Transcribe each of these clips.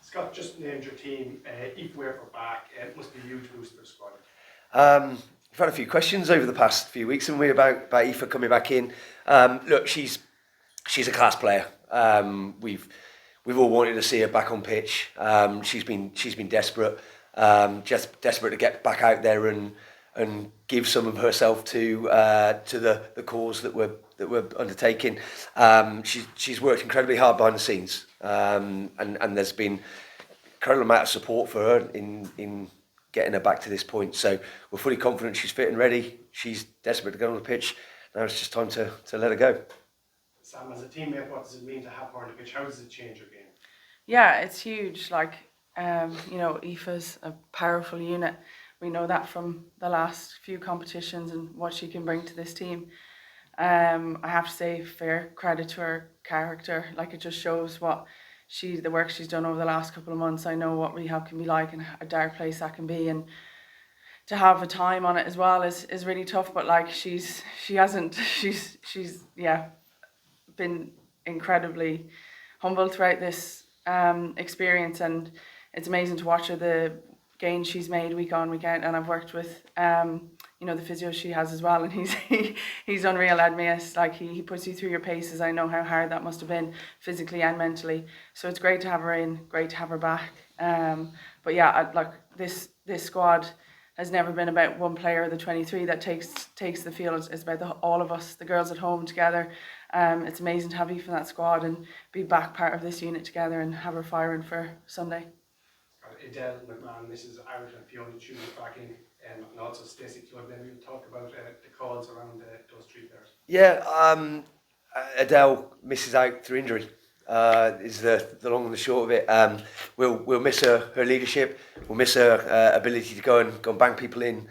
Scott just named your team. If we're back, it must be a huge boost for the squad. We've had a few questions over the past few weeks, haven't we, about Aoife coming back in. Look, she's a class player. We've all wanted to see her back on pitch. She's been desperate, just desperate to get back out there and give some of herself to the cause that we're undertaking. She's worked incredibly hard behind the scenes, and there's been incredible amount of support for her in getting her back to this point. So we're fully confident she's fit and ready. She's desperate to get on the pitch. Now it's just time to let her go. Sam, as a teammate, what does it mean to have her on the pitch? How does it change your game? Yeah, it's huge. Aoife's a powerful unit. We know that from the last few competitions and what she can bring to this team. I have to say, fair credit to her character. It just shows the work she's done over the last couple of months. I know what rehab can be like and a dark place that can be, and to have a time on it as well is really tough. But she's been incredibly humble throughout this experience, and it's amazing to watch her, the gains she's made week on, week out. And I've worked with the physio she has as well, and he's unreal, Admias. He puts you through your paces. I know how hard that must have been physically and mentally. So it's great to have her in, great to have her back. But yeah, this squad has never been about one player of the 23 that takes the field. It's about all of us, the girls at home together. It's amazing to have Aoife in that squad and be back part of this unit together and have her firing for Sunday. Adele McMahon, Mrs. Ireland, Fiona Tudor back in, and also Stacey Flood. Maybe we'll talk about the calls around those three players. Yeah, Adele misses out through injury. Is the long and the short of it. We'll miss her leadership. We'll miss her ability to go and bang people in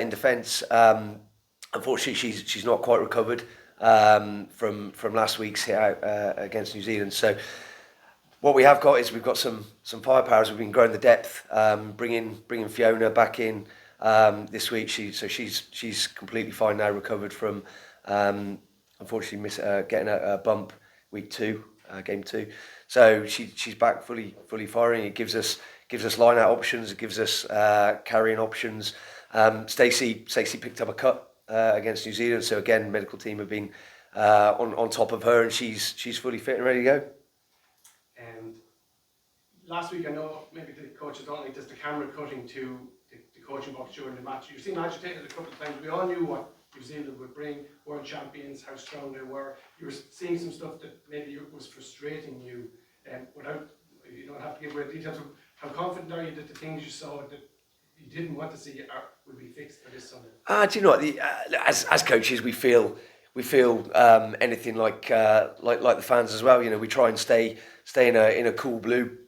defence. Unfortunately, she's not quite recovered from last week's hit out against New Zealand. So what we have got is we've got some firepower. We've been growing the depth, bringing Fiona back in this week. She's completely fine now, recovered from unfortunately getting a bump week 2. Game 2, so she's back fully firing. It gives us line out options. It gives us carrying options. Stacey picked up a cut against New Zealand, so again, medical team have been on top of her, and she's fully fit and ready to go. And last week, I know maybe the coaches don't like this, the camera cutting to the coaching box during the match. You seemed agitated a couple of times. We all knew what New Zealand would bring, world champions, how strong they were. You were seeing some stuff that maybe was frustrating you, without, you don't have to give away details. How confident are you that the things you saw that you didn't want to see would be fixed for this Sunday? Do you know what? As coaches, we feel anything like the fans as well. We try and stay in a cool blue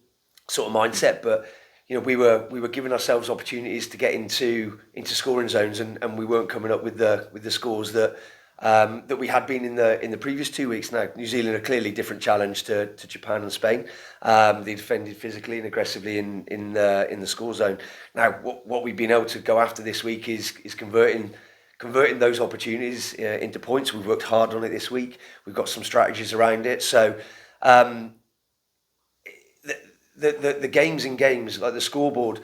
sort of mindset, but we were giving ourselves opportunities to get into scoring zones, and we weren't coming up with the scores that we had been in the previous 2 weeks. Now, New Zealand, a clearly different challenge to Japan and Spain. They defended physically and aggressively in the score zone. Now, what we've been able to go after this week is converting those opportunities into points. We've worked hard on it this week. We've got some strategies around it. So the games in games, like the scoreboard,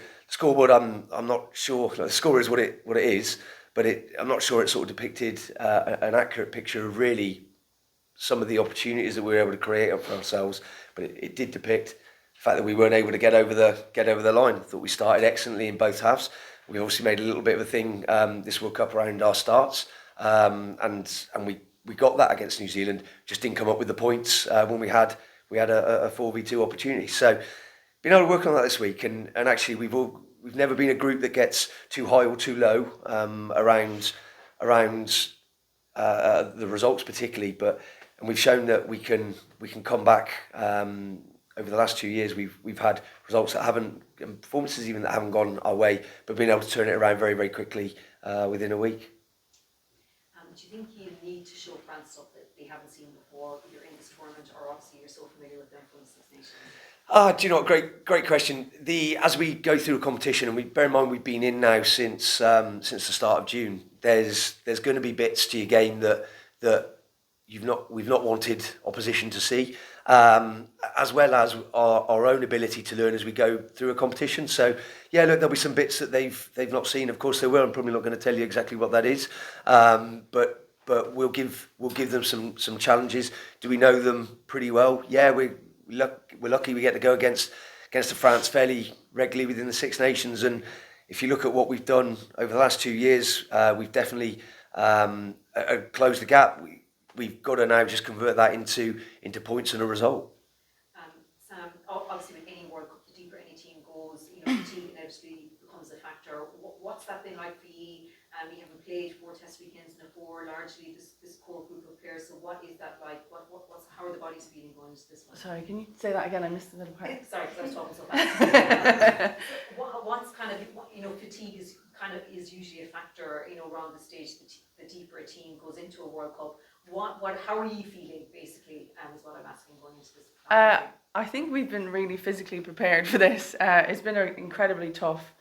I'm not sure. The score is what it is, but I'm not sure it sort of depicted an accurate picture of really some of the opportunities that we were able to create for ourselves. But it did depict the fact that we weren't able to get over the line. I thought we started excellently in both halves. We obviously made a little bit of a thing this World Cup around our starts, and we got that against New Zealand. Just didn't come up with the points when we had a 4v2 opportunity. So being able to work on that this week, and actually we've never been a group that gets too high or too low around the results particularly, and we've shown that we can come back. Over the last 2 years, we've had results that haven't, performances even that haven't gone our way, but being able to turn it around very, very quickly within a week. Do you think you need to show France stuff that they haven't seen before when you're in this tournament, or obviously you're so familiar with them from the Six Nations? Do you know what? Great question. As we go through a competition, and bear in mind we've been in now since the start of June. There's going to be bits to your game that we've not wanted opposition to see. as well as our own ability to learn as we go through a competition. So yeah, look, there'll be some bits that they've not seen. Of course, they will. I'm probably not going to tell you exactly what that is, but we'll give them some challenges. Do we know them pretty well? Yeah, we're lucky we get to go against the France fairly regularly within the Six Nations. And if you look at what we've done over the last 2 years, we've definitely closed the gap. We've got to now just convert that into points and a result. Sam, obviously with any World Cup, the deeper any team goes, fatigue inevitably becomes a factor. What's that been like for you? You haven't played 4 test weekends before, largely this core group of players. So what is that like? How are the bodies feeling going into this one? Sorry, can you say that again? I missed the middle part. Sorry, because I was talking so fast. What's kind of, fatigue is usually a factor, around the stage. The deeper a team goes into a World Cup. How are you feeling, basically, is what I'm asking going into this? I think we've been really physically prepared for this. It's been an incredibly tough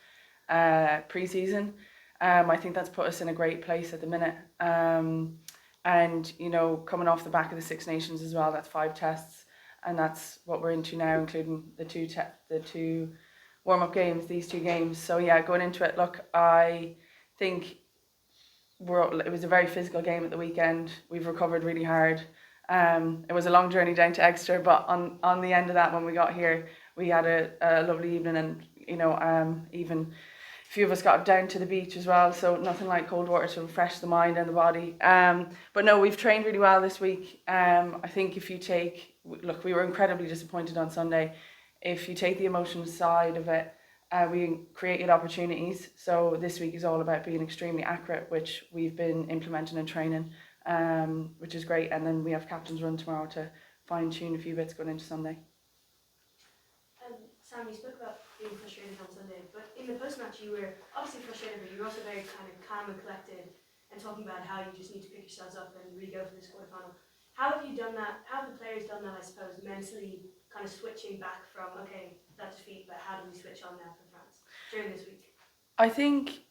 pre-season. I think that's put us in a great place at the minute. And, coming off the back of the Six Nations as well, that's 5 tests. And that's what we're into now, including the two warm-up games, these 2 games. So yeah, going into it, look, I think it was a very physical game at the weekend. We've recovered really hard. It was a long journey down to Exeter, but on the end of that, when we got here, we had a lovely evening, and even a few of us got down to the beach as well. So nothing like cold water to refresh the mind and the body. But no, we've trained really well this week. I think if you we were incredibly disappointed on Sunday. If you take the emotional side of it, we created opportunities. So this week is all about being extremely accurate, which we've been implementing and training, which is great. And then we have captain's run tomorrow to fine tune a few bits going into Sunday. Sam, you spoke about being frustrated on Sunday, but in the post-match you were obviously frustrated, but you were also very kind of calm and collected and talking about how you just need to pick yourselves up and really go for this quarterfinal. How have you done that? How have the players done that, I suppose, mentally kind of switching back from, okay, that defeat, but how do we switch on now for France during this week? I think,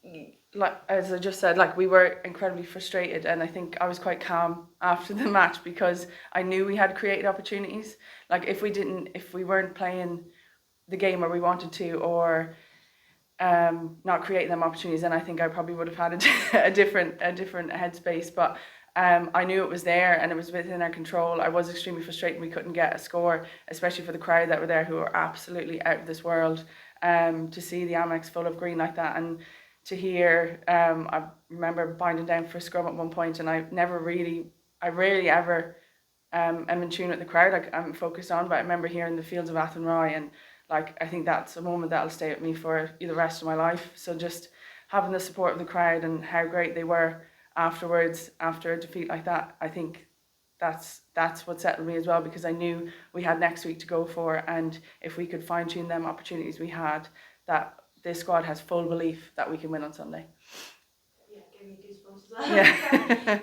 like as I just said, we were incredibly frustrated, and I think I was quite calm after the match because I knew we had created opportunities. If we weren't playing the game where we wanted to, or not creating them opportunities, then I think I probably would have had a different headspace. But I knew it was there and it was within our control. I was extremely frustrated we couldn't get a score, especially for the crowd that were there, who were absolutely out of this world. To see the Amex full of green like that, and to hear, I remember binding down for a scrum at one point, and I rarely ever am in tune with the crowd. I'm focused on, but I remember hearing the fields of Athenry, and I think that's a moment that'll stay with me for the rest of my life. So just having the support of the crowd and how great they were afterwards, after a defeat like that, I think that's what settled me as well, because I knew we had next week to go for, and if we could fine tune them opportunities we had, that this squad has full belief that we can win on Sunday. Yeah, gave me goosebumps as well. Yeah.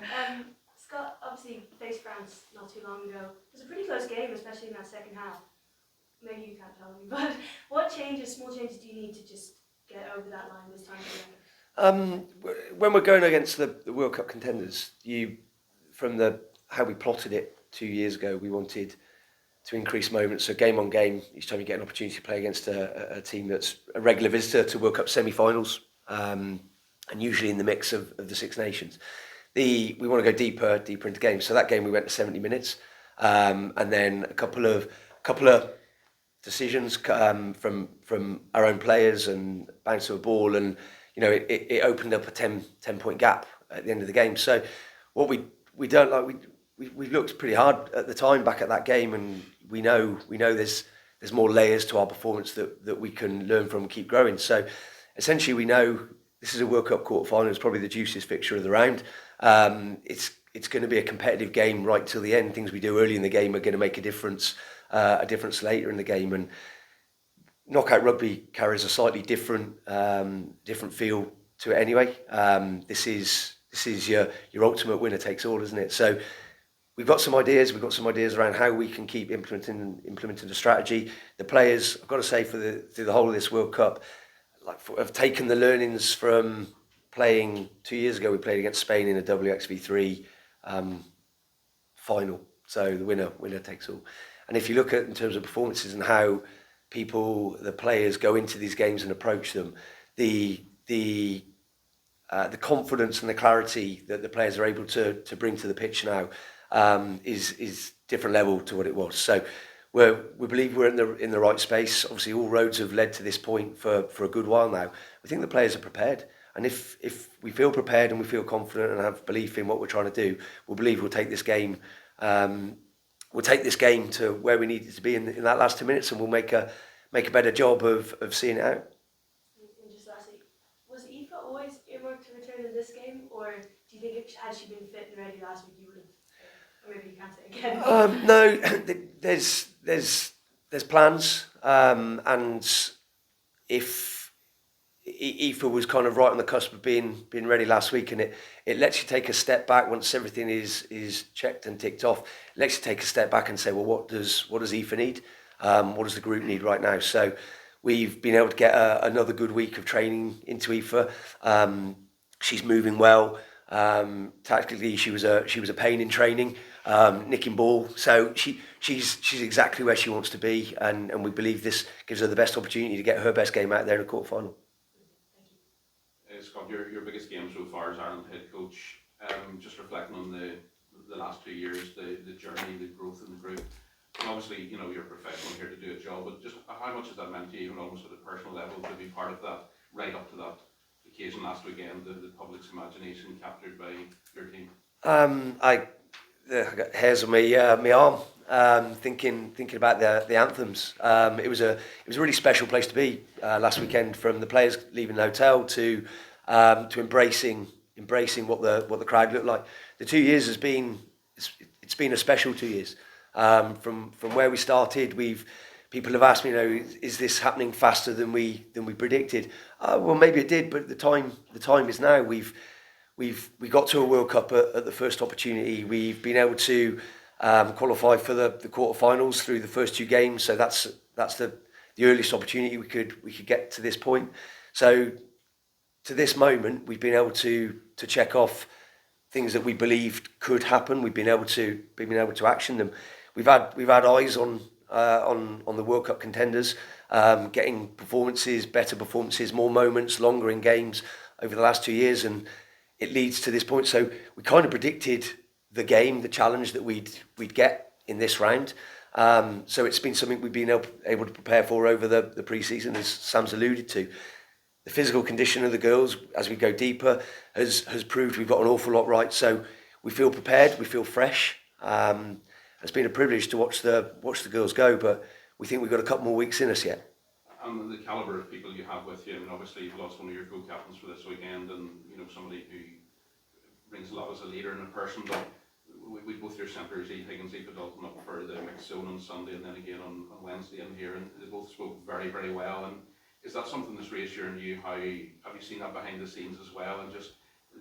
Scott obviously faced France not too long ago. It was a pretty close game, especially in that second half. Maybe you can't tell me, but what small changes do you need to just get over that line this time? When we're going against the World Cup contenders, how we plotted it 2 years ago, we wanted to increase moments. So game on game, each time you get an opportunity to play against a team that's a regular visitor to World Cup semi-finals, and usually in the mix of the Six Nations. We want to go deeper into games. So that game we went to 70 minutes, and then a couple of decisions from our own players and bounce of a ball, and it opened up a 10 point gap at the end of the game. So what we don't like, we looked pretty hard at the time back at that game, and we know there's more layers to our performance that we can learn from and keep growing. So essentially we know this is a World Cup quarter-final. It's probably the juiciest fixture of the round. It's going to be a competitive game right till the end. Things we do early in the game are going to make a difference later in the game. And knockout rugby carries a slightly different feel to it anyway. This is your ultimate winner takes all, isn't it? So we've got some ideas. We've got some ideas around how we can keep implementing the strategy. The players, I've got to say, through the whole of this World Cup, have taken the learnings from playing 2 years ago. We played against Spain in a WXV3 final. So the winner takes all. And if you look at in terms of performances and how the players go into these games and approach them, the confidence and the clarity that the players are able to bring to the pitch now is different level to what it was. So we believe we're in the right space. Obviously, all roads have led to this point for a good while now. We think the players are prepared, and if we feel prepared and we feel confident and have belief in what we're trying to do, we'll believe we'll take this game. We'll take this game to where we need it to be in that last 2 minutes, and we'll make a better job of seeing it out. And just lastly, was Aoife always earmarked to return in this game, or do you think had she been fit and ready last week, you would have? Or maybe you can't say again. No, there's plans, and if Aoife was kind of right on the cusp of being ready last week, and it lets you take a step back once everything is checked and ticked off. It lets you take a step back and say, well, what does Aoife need? What does the group need right now? So we've been able to get another good week of training into Aoife. She's moving well. Tactically, she was a pain in training, nicking ball. So she's exactly where she wants to be, and we believe this gives her the best opportunity to get her best game out there in a quarter final. Scott, your biggest game so far as Ireland head coach. Just reflecting on the last 2 years, the journey, the growth in the group. And obviously, you know, you're a professional here to do a job, but just how much has that meant to you, even almost at a personal level, to be part of that right up to that occasion last weekend, the public's imagination captured by your team? I got hairs on my arm, thinking about the anthems. It was a really special place to be last weekend, from the players leaving the hotel to embracing what the crowd looked like. The 2 years it's been a special 2 years. From where we started, people have asked me, you know, is this happening faster than we predicted? Well, maybe it did, but the time is now. We got to a World Cup at the first opportunity. We've been able to qualify for the quarterfinals through the first 2 games. So that's the earliest opportunity we could get to this point. So to this moment, we've been able to check off things that we believed could happen. We've been able to action them. We've had eyes on the World Cup contenders, getting better performances, more moments, longer in games over the last 2 years, and it leads to this point. So we kind of predicted the challenge that we'd get in this round. So it's been something we've been able to prepare for over the pre-season, as Sam's alluded to. The physical condition of the girls, as we go deeper, has proved we've got an awful lot right. So we feel prepared, we feel fresh. It's been a privilege to watch the girls go, but we think we've got a couple more weeks in us yet. And the calibre of people you have with you, I mean, obviously you've lost one of your co-captains for this weekend, and you know, somebody who brings a lot as a leader and a person, but we both your centres, Higgins, Aoife Dalton, up for the mixed zone on Sunday, and then again on Wednesday in here, and they both spoke very, very well. And is that something that's reassuring you? How have you seen that behind the scenes as well, and just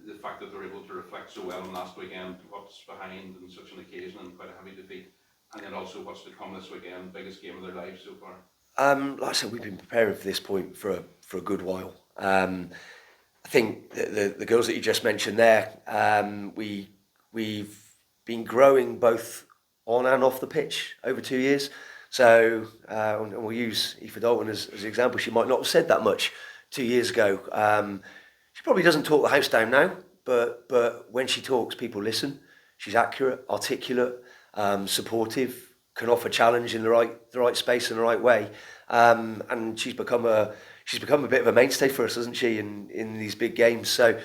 the fact that they're able to reflect so well on last weekend, what's behind in such an occasion and quite a heavy defeat, and then also what's to come this weekend, biggest game of their lives so far? Like I said, we've been preparing for this point for a good while. I think the girls that you just mentioned there, we've been growing both on and off the pitch over 2 years. So, and we'll use Aoife Dalton as an example. She might not have said that much 2 years ago. She probably doesn't talk the house down now, but when she talks, people listen. She's accurate, articulate, supportive, can offer challenge in the right space and the right way. And she's become a bit of a mainstay for us, hasn't she, in these big games. So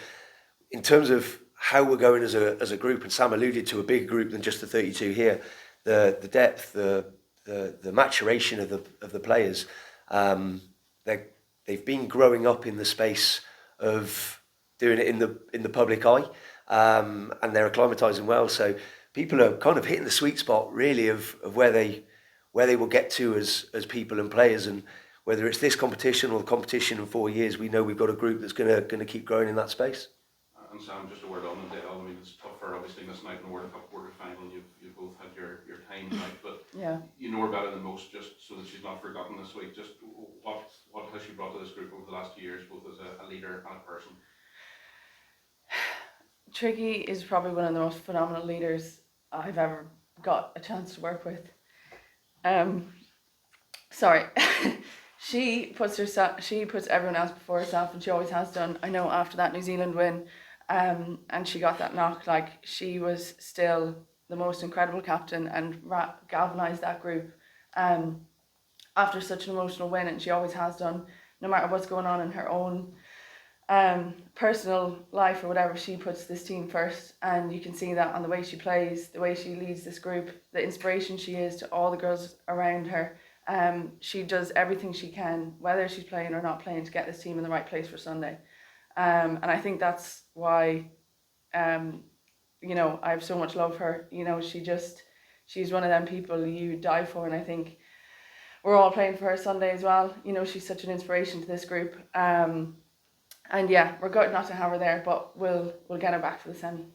in terms of how we're going as a group, and Sam alluded to a bigger group than just the 32 here, the depth, the maturation of the players, they've been growing up in the space of doing it in the public eye, and they're acclimatising well. So people are kind of hitting the sweet spot really of where they will get to as people and players, and whether it's this competition or the competition in 4 years, we know we've got a group that's going to keep growing in that space. And Sam, just a word on the Dale. I mean, it's tougher obviously missing out in the World Cup quarter final. You've both had your time out, but Yeah. you know her better than most, just so that she's not forgotten this week. Just what has she brought to this group over the last 2 years, both as a leader and a person? Tricky is probably one of the most phenomenal leaders I've ever got a chance to work with. Sorry. She puts everyone else before herself, and she always has done. I know after that New Zealand win, and she got that knock, like, she was still the most incredible captain and galvanised that group after such an emotional win, and she always has done. No matter what's going on in her own personal life or whatever, she puts this team first, and you can see that on the way she plays, the way she leads this group, the inspiration she is to all the girls around her. She does everything she can, whether she's playing or not playing, to get this team in the right place for Sunday. And I think that's why, you know, I have so much love for her. You know, she's one of them people you die for, and I think we're all playing for her Sunday as well. You know, she's such an inspiration to this group. And yeah, we're good not to have her there, but we'll get her back for the semi.